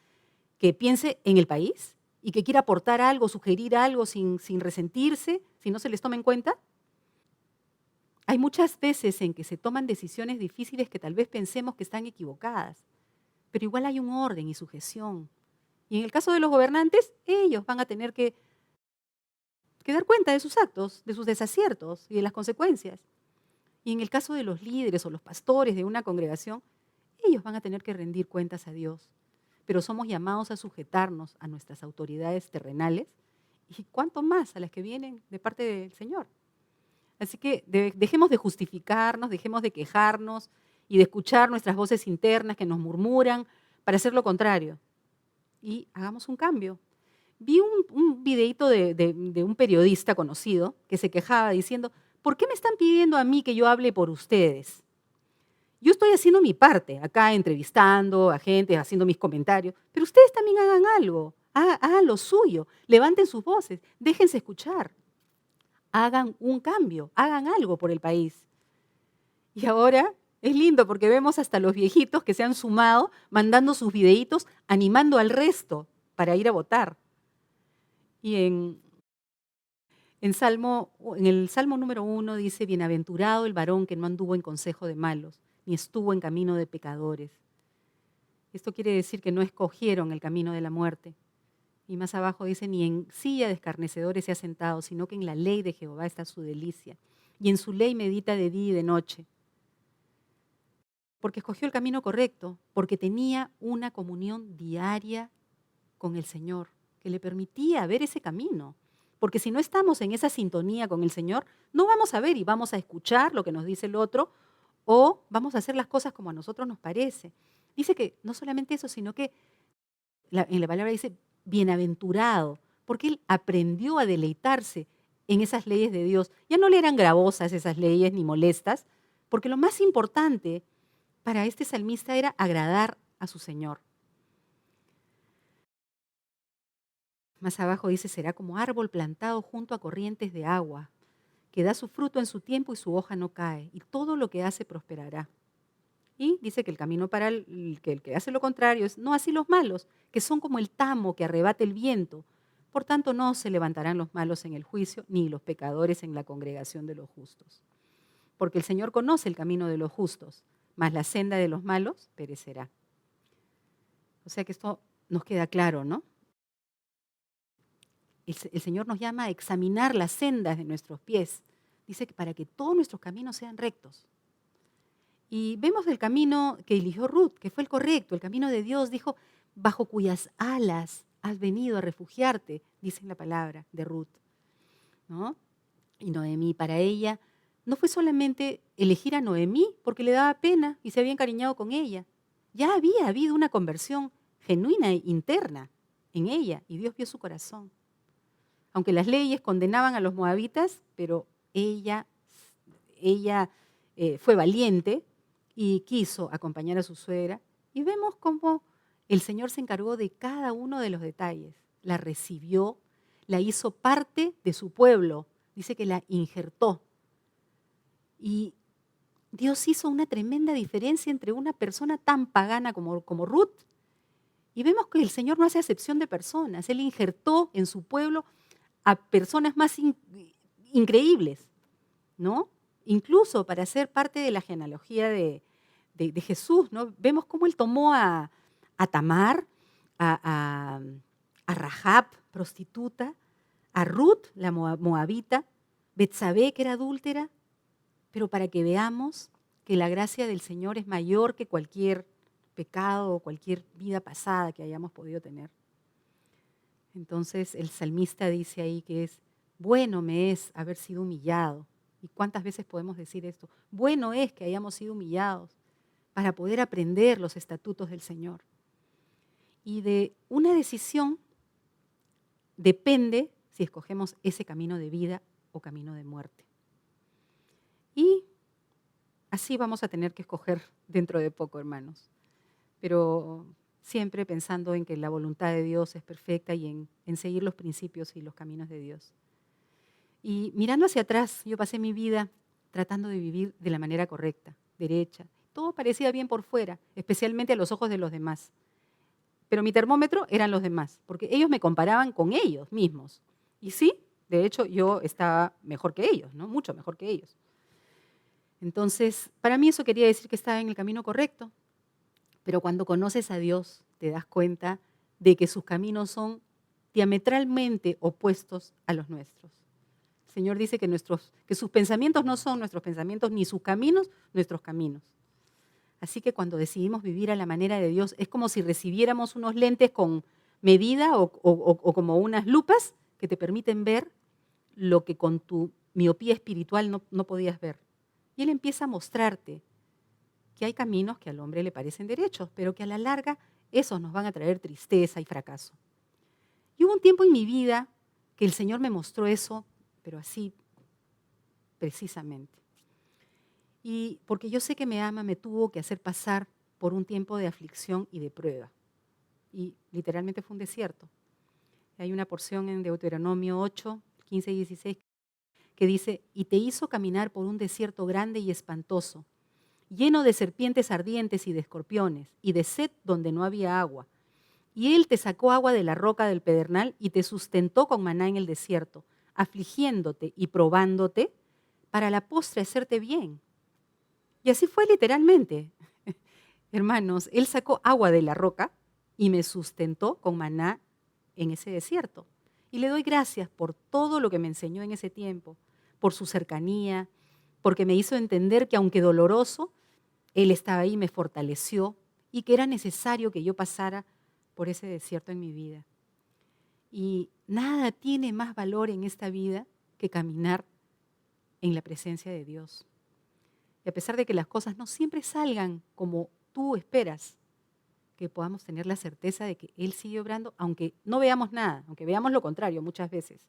que piense en el país y que quiera aportar algo, sugerir algo sin resentirse, si no se les toma en cuenta? Hay muchas veces en que se toman decisiones difíciles que tal vez pensemos que están equivocadas, pero igual hay un orden y sujeción. Y en el caso de los gobernantes, ellos van a tener que dar cuenta de sus actos, de sus desaciertos y de las consecuencias. Y en el caso de los líderes o los pastores de una congregación, ellos van a tener que rendir cuentas a Dios. Pero somos llamados a sujetarnos a nuestras autoridades terrenales y cuánto más a las que vienen de parte del Señor. Así que dejemos de justificarnos, dejemos de quejarnos y de escuchar nuestras voces internas que nos murmuran para hacer lo contrario. Y hagamos un cambio. Vi un videíto de un periodista conocido que se quejaba diciendo, ¿por qué me están pidiendo a mí que yo hable por ustedes? Yo estoy haciendo mi parte, acá entrevistando a gente, haciendo mis comentarios, pero ustedes también hagan algo, hagan lo suyo, levanten sus voces, déjense escuchar, hagan un cambio, hagan algo por el país. Y ahora es lindo porque vemos hasta los viejitos que se han sumado, mandando sus videitos, animando al resto para ir a votar. Y en el Salmo número 1 dice, bienaventurado el varón que no anduvo en consejo de malos, ni estuvo en camino de pecadores. Esto quiere decir que no escogieron el camino de la muerte. Y más abajo dice, ni en silla de escarnecedores se ha sentado, sino que en la ley de Jehová está su delicia. Y en su ley medita de día y de noche. Porque escogió el camino correcto, porque tenía una comunión diaria con el Señor, que le permitía ver ese camino. Porque si no estamos en esa sintonía con el Señor, no vamos a ver y vamos a escuchar lo que nos dice el otro, o vamos a hacer las cosas como a nosotros nos parece. Dice que no solamente eso, sino que En la palabra dice bienaventurado, porque él aprendió a deleitarse en esas leyes de Dios. Ya no le eran gravosas esas leyes ni molestas, porque lo más importante para este salmista era agradar a su Señor. Más abajo dice, será como árbol plantado junto a corrientes de agua, que da su fruto en su tiempo y su hoja no cae, y todo lo que hace prosperará. Y dice que el camino para el que hace lo contrario es, no así los malos, que son como el tamo que arrebata el viento. Por tanto, no se levantarán los malos en el juicio, ni los pecadores en la congregación de los justos. Porque el Señor conoce el camino de los justos, mas la senda de los malos perecerá. O sea que esto nos queda claro, ¿no? El Señor nos llama a examinar las sendas de nuestros pies. Dice que para que todos nuestros caminos sean rectos. Y vemos el camino que eligió Ruth, que fue el correcto, el camino de Dios. Dijo, bajo cuyas alas has venido a refugiarte, dice en la palabra de Ruth, ¿no? Y Noemí, para ella, no fue solamente elegir a Noemí porque le daba pena y se había encariñado con ella. Ya había habido una conversión genuina e interna en ella y Dios vio su corazón. Aunque las leyes condenaban a los moabitas, pero ella fue valiente y quiso acompañar a su suegra. Y vemos cómo el Señor se encargó de cada uno de los detalles. La recibió, la hizo parte de su pueblo. Dice que la injertó. Y Dios hizo una tremenda diferencia entre una persona tan pagana como Ruth. Y vemos que el Señor no hace acepción de personas. Él injertó en su pueblo a personas más increíbles, ¿no? Incluso para ser parte de la genealogía de Jesús, ¿no? Vemos cómo él tomó a Tamar, a Rahab, prostituta, a Ruth, la moabita, Betsabé, que era adúltera, pero para que veamos que la gracia del Señor es mayor que cualquier pecado o cualquier vida pasada que hayamos podido tener. Entonces el salmista dice ahí que bueno me es haber sido humillado. ¿Y cuántas veces podemos decir esto? Bueno es que hayamos sido humillados para poder aprender los estatutos del Señor. Y de una decisión depende si escogemos ese camino de vida o camino de muerte. Y así vamos a tener que escoger dentro de poco, hermanos. Pero siempre pensando en que la voluntad de Dios es perfecta y en seguir los principios y los caminos de Dios. Y mirando hacia atrás, yo pasé mi vida tratando de vivir de la manera correcta, derecha. Todo parecía bien por fuera, especialmente a los ojos de los demás. Pero mi termómetro eran los demás, porque ellos me comparaban con ellos mismos. Y sí, de hecho, yo estaba mejor que ellos, ¿no? Mucho mejor que ellos. Entonces, para mí eso quería decir que estaba en el camino correcto. Pero cuando conoces a Dios, te das cuenta de que sus caminos son diametralmente opuestos a los nuestros. El Señor dice que sus pensamientos no son nuestros pensamientos, ni sus caminos nuestros caminos. Así que cuando decidimos vivir a la manera de Dios, es como si recibiéramos unos lentes con medida o como unas lupas que te permiten ver lo que con tu miopía espiritual no podías ver. Y Él empieza a mostrarte que hay caminos que al hombre le parecen derechos, pero que a la larga esos nos van a traer tristeza y fracaso. Y hubo un tiempo en mi vida que el Señor me mostró eso, pero así precisamente. Y porque yo sé que me ama, me tuvo que hacer pasar por un tiempo de aflicción y de prueba. Y literalmente fue un desierto. Hay una porción en Deuteronomio 8, 15 y 16 que dice, y te hizo caminar por un desierto grande y espantoso, lleno de serpientes ardientes y de escorpiones, y de sed donde no había agua. Y él te sacó agua de la roca del pedernal y te sustentó con maná en el desierto, afligiéndote y probándote para la postre hacerte bien. Y así fue literalmente. Hermanos, él sacó agua de la roca y me sustentó con maná en ese desierto. Y le doy gracias por todo lo que me enseñó en ese tiempo, por su cercanía, porque me hizo entender que aunque doloroso, Él estaba ahí, me fortaleció y que era necesario que yo pasara por ese desierto en mi vida. Y nada tiene más valor en esta vida que caminar en la presencia de Dios. Y a pesar de que las cosas no siempre salgan como tú esperas, que podamos tener la certeza de que Él sigue obrando, aunque no veamos nada, aunque veamos lo contrario muchas veces.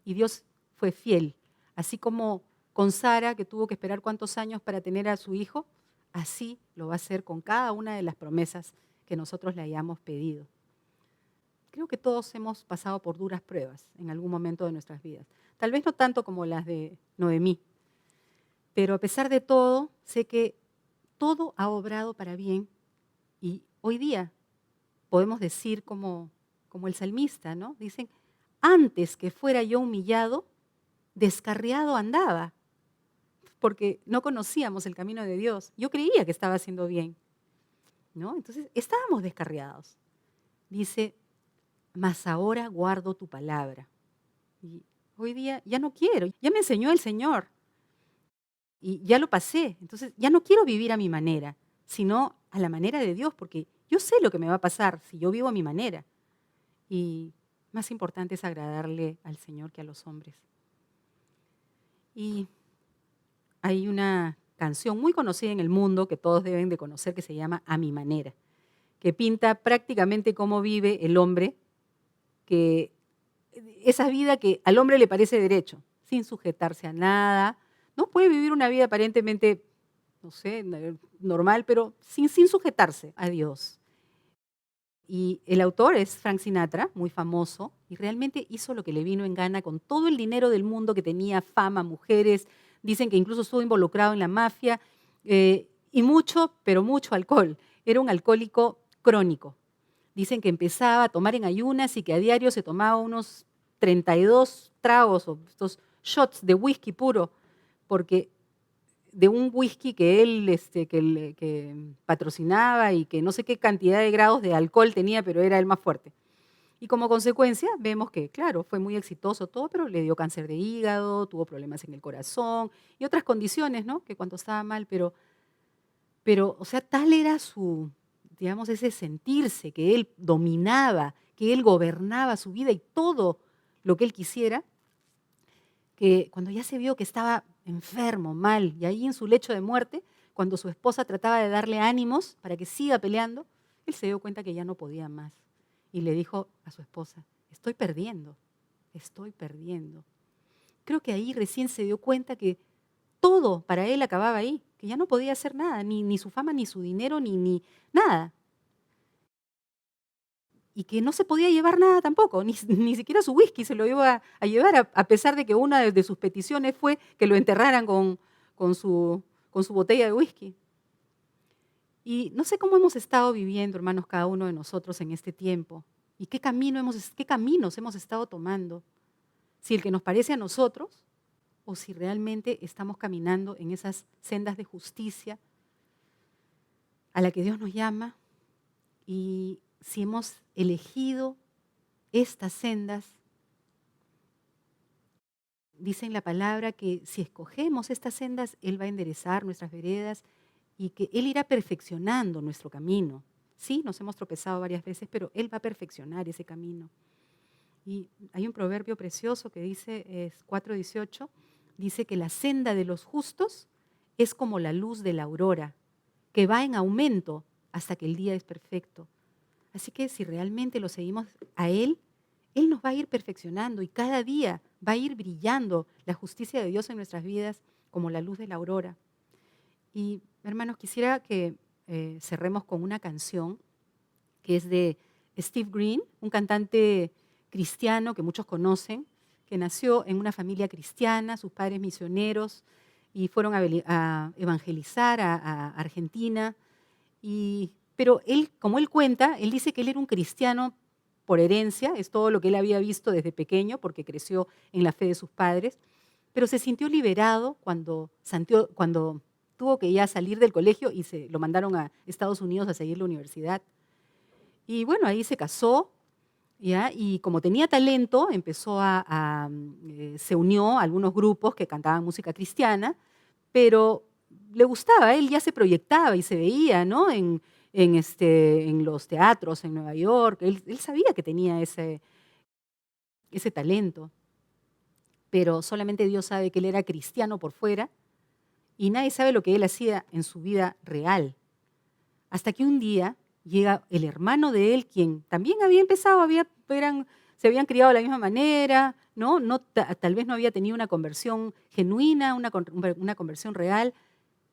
Y Dios fue fiel, así como con Sara, que tuvo que esperar cuántos años para tener a su hijo, así lo va a hacer con cada una de las promesas que nosotros le hayamos pedido. Creo que todos hemos pasado por duras pruebas en algún momento de nuestras vidas. Tal vez no tanto como las de Noemí, pero a pesar de todo, sé que todo ha obrado para bien y hoy día podemos decir como el salmista, ¿no? Dicen, antes que fuera yo humillado, descarriado andaba, porque no conocíamos el camino de Dios. Yo creía que estaba haciendo bien, ¿no? Entonces, estábamos descarriados. Dice, mas ahora guardo tu palabra. Y hoy día ya no quiero, ya me enseñó el Señor y ya lo pasé. Entonces, ya no quiero vivir a mi manera, sino a la manera de Dios, porque yo sé lo que me va a pasar si yo vivo a mi manera. Y más importante es agradarle al Señor que a los hombres. Y hay una canción muy conocida en el mundo que todos deben de conocer que se llama A mi manera, que pinta prácticamente cómo vive el hombre, que esa vida que al hombre le parece derecho, sin sujetarse a nada, ¿no? Puede vivir una vida aparentemente, no sé, normal, pero sin sujetarse a Dios. Y el autor es Frank Sinatra, muy famoso, y realmente hizo lo que le vino en gana con todo el dinero del mundo que tenía, fama, mujeres, dicen que incluso estuvo involucrado en la mafia, y mucho, pero mucho alcohol. Era un alcohólico crónico. Dicen que empezaba a tomar en ayunas y que a diario se tomaba unos 32 tragos o estos shots de whisky puro, porque de un whisky que él que patrocinaba y que no sé qué cantidad de grados de alcohol tenía, pero era el más fuerte. Y como consecuencia vemos que, claro, fue muy exitoso todo, pero le dio cáncer de hígado, tuvo problemas en el corazón y otras condiciones, ¿no? Que cuando estaba mal, pero, o sea, tal era su, digamos, ese sentirse, que él dominaba, que él gobernaba su vida y todo lo que él quisiera, que cuando ya se vio que estaba enfermo, mal, y ahí en su lecho de muerte, cuando su esposa trataba de darle ánimos para que siga peleando, él se dio cuenta que ya no podía más. Y le dijo a su esposa, estoy perdiendo, estoy perdiendo. Creo que ahí recién se dio cuenta que todo para él acababa ahí, que ya no podía hacer nada, ni su fama, ni su dinero, ni nada. Y que no se podía llevar nada tampoco, ni siquiera su whisky se lo iba a llevar, a pesar de que una de sus peticiones fue que lo enterraran con su botella de whisky. Y no sé cómo hemos estado viviendo, hermanos, cada uno de nosotros en este tiempo, y qué caminos hemos estado tomando, si el que nos parece a nosotros, o si realmente estamos caminando en esas sendas de justicia a la que Dios nos llama, y si hemos elegido estas sendas. Dice en la palabra que si escogemos estas sendas, Él va a enderezar nuestras veredas y que Él irá perfeccionando nuestro camino. Sí, nos hemos tropezado varias veces, pero Él va a perfeccionar ese camino. Y hay un proverbio precioso que dice, es 4:18, dice que la senda de los justos es como la luz de la aurora, que va en aumento hasta que el día es perfecto. Así que si realmente lo seguimos a Él, Él nos va a ir perfeccionando y cada día va a ir brillando la justicia de Dios en nuestras vidas como la luz de la aurora. Y hermanos, quisiera que cerremos con una canción que es de Steve Green, un cantante cristiano que muchos conocen, que nació en una familia cristiana, sus padres misioneros, y fueron a evangelizar a Argentina. Pero él, como él cuenta, él dice que él era un cristiano por herencia, es todo lo que él había visto desde pequeño, porque creció en la fe de sus padres, pero se sintió liberado cuando tuvo que ya salir del colegio y lo mandaron a Estados Unidos a seguir la universidad. Y bueno, ahí se casó, ¿ya? Y como tenía talento, se unió a algunos grupos que cantaban música cristiana, pero le gustaba, él ya se proyectaba y se veía, ¿no? En los teatros en Nueva York, él sabía que tenía ese talento, pero solamente Dios sabe que él era cristiano por fuera y nadie sabe lo que él hacía en su vida real. Hasta que un día llega el hermano de él, quien también había empezado, se habían criado de la misma manera, ¿no? Tal vez no había tenido una conversión genuina, una conversión real,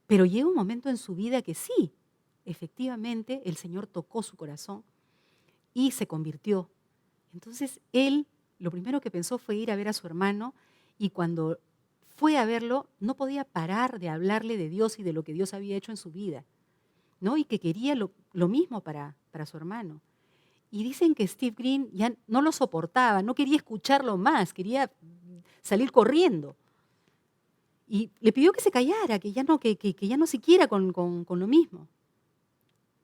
pero llega un momento en su vida que sí, efectivamente, el Señor tocó su corazón y se convirtió. Entonces él lo primero que pensó fue ir a ver a su hermano, y cuando fue a verlo no podía parar de hablarle de Dios y de lo que Dios había hecho en su vida, ¿no? Y que quería lo mismo para su hermano. Y dicen que Steve Green ya no lo soportaba, no quería escucharlo más, quería salir corriendo. Y le pidió que se callara, que ya no siguiera con lo mismo.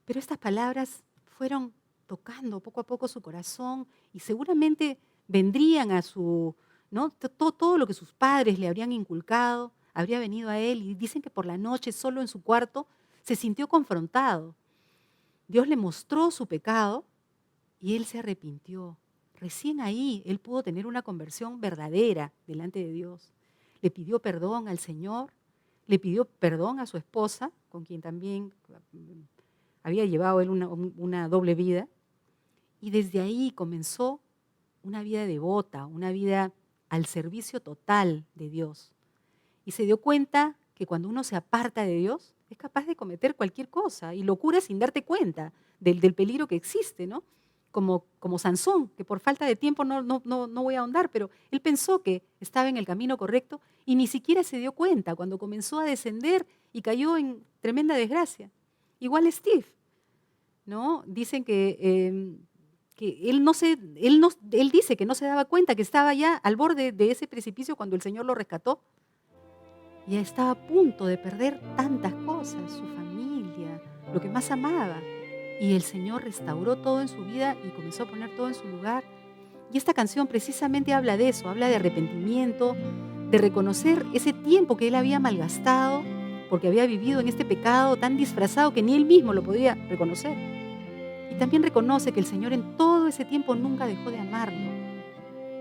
Pero estas palabras fueron tocando poco a poco su corazón y seguramente vendrían a su, ¿no? Todo lo que sus padres le habrían inculcado habría venido a él, y dicen que por la noche, solo en su cuarto, se sintió confrontado. Dios le mostró su pecado y él se arrepintió. Recién ahí él pudo tener una conversión verdadera delante de Dios. Le pidió perdón al Señor, le pidió perdón a su esposa, con quien también había llevado él una doble vida, y desde ahí comenzó una vida devota, una vida al servicio total de Dios. Y se dio cuenta que cuando uno se aparta de Dios, es capaz de cometer cualquier cosa y locura sin darte cuenta del peligro que existe, ¿no? Como Sansón, que por falta de tiempo no voy a ahondar, pero él pensó que estaba en el camino correcto y ni siquiera se dio cuenta cuando comenzó a descender y cayó en tremenda desgracia. Igual Steve, ¿no? Dicen que él dice que no se daba cuenta, que estaba ya al borde de ese precipicio cuando el Señor lo rescató. Y estaba a punto de perder tantas cosas, su familia, lo que más amaba. Y el Señor restauró todo en su vida y comenzó a poner todo en su lugar. Y esta canción precisamente habla de eso, habla de arrepentimiento, de reconocer ese tiempo que él había malgastado, porque había vivido en este pecado tan disfrazado que ni él mismo lo podía reconocer. Y también reconoce que el Señor en todo ese tiempo nunca dejó de amarlo.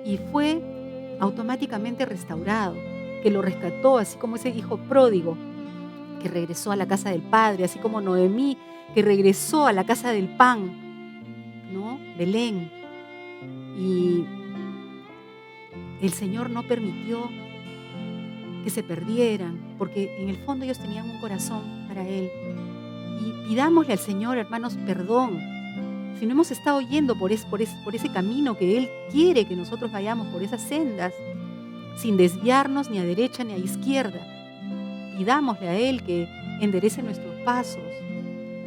Y fue automáticamente restaurado, que lo rescató, así como ese hijo pródigo que regresó a la casa del padre, así como Noemí, que regresó a la casa del pan, ¿no? Belén. Y el Señor no permitió que se perdieran, porque en el fondo ellos tenían un corazón para Él. Y pidámosle al Señor, hermanos, perdón. Si no hemos estado yendo por ese camino que Él quiere que nosotros vayamos, por esas sendas, sin desviarnos ni a derecha ni a izquierda, pidámosle a Él que enderece nuestros pasos,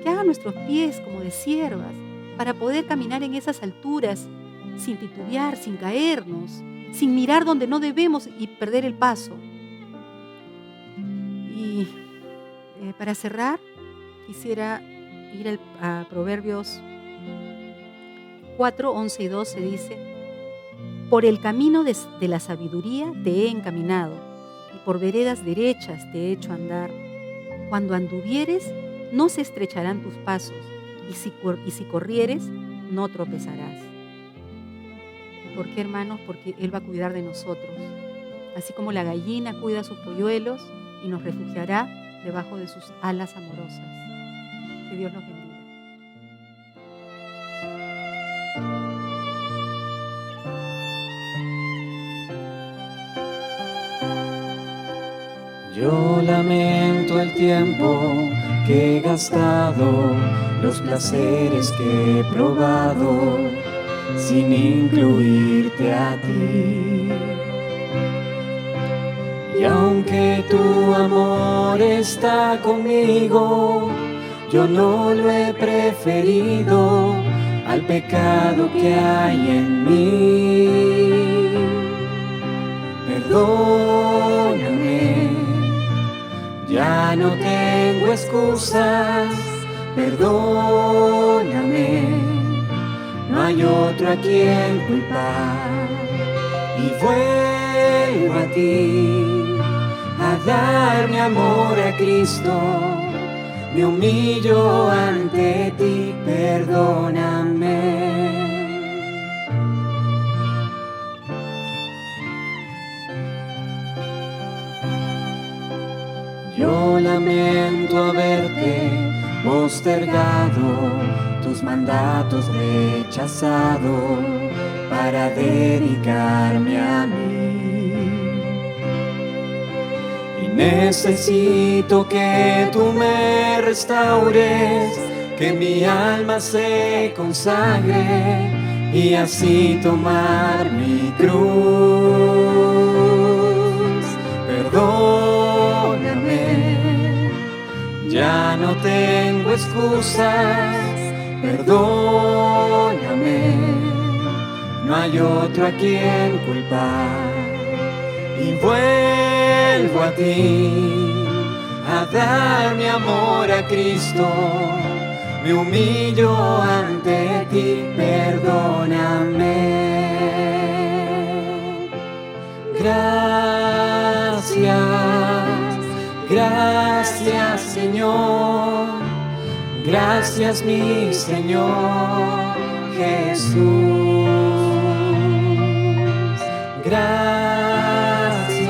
que haga nuestros pies como de ciervas, para poder caminar en esas alturas sin titubear, sin caernos, sin mirar donde no debemos y perder el paso. Y para cerrar, quisiera ir a Proverbios 4, 11 y 12, dice: por el camino de la sabiduría te he encaminado, y por veredas derechas te he hecho andar. Cuando anduvieres, no se estrecharán tus pasos, y si corrieres, no tropezarás. ¿Por qué, hermanos? Porque Él va a cuidar de nosotros. Así como la gallina cuida a sus polluelos y nos refugiará debajo de sus alas amorosas. Que Dios los bendiga. Yo lamento el tiempo que he gastado, los placeres que he probado, sin incluirte a ti. Y aunque tu amor está conmigo, yo no lo he preferido al pecado que hay en mí. Perdóname, ya no tengo excusas, perdóname, no hay otro a quien culpar. Y vuelvo a ti, a dar mi amor a Cristo, me humillo ante ti, perdóname. Yo lamento haberte postergado, tu tus mandatos rechazado para dedicarme a mí. Y necesito que tú me restaures, que mi alma se consagre y así tomar mi cruz. Perdóname, ya no tengo excusas. Perdóname, no hay otro a quien culpar. Y vuelvo a ti, a dar mi amor a Cristo. Me humillo ante ti, perdóname. Gracias, gracias Señor. Gracias mi Señor Jesús. Gracias,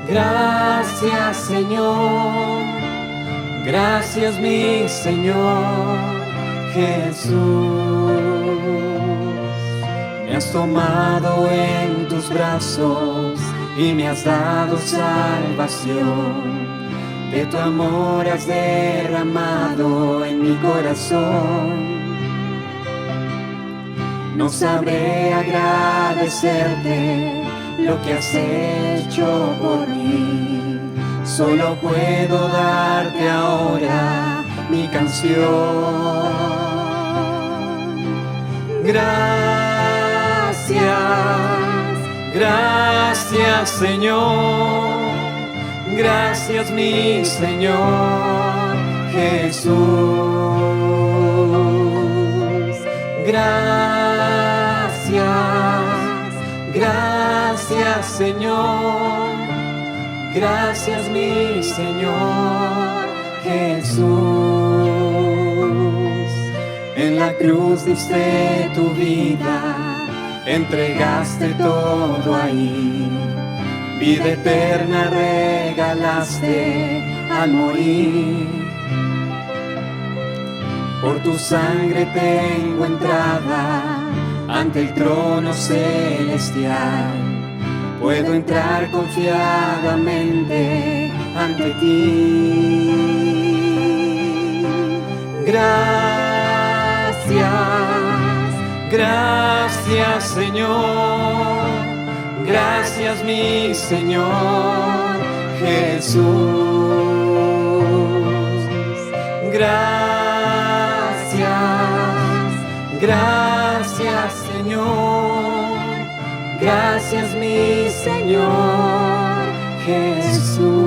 gracias Señor. Gracias mi Señor Jesús. Me has tomado en tus brazos y me has dado salvación. De tu amor has derramado en mi corazón. No sabré agradecerte lo que has hecho por mí. Solo puedo darte ahora mi canción. Gracias, gracias Señor. Gracias mi Señor Jesús. Gracias, gracias Señor. Gracias mi Señor Jesús. En la cruz diste tu vida, entregaste todo ahí. Vida eterna regalaste al morir. Por tu sangre tengo entrada ante el trono celestial. Puedo entrar confiadamente ante ti. Gracias, gracias Señor. Gracias mi Señor Jesús. Gracias, gracias Señor. Gracias mi Señor Jesús.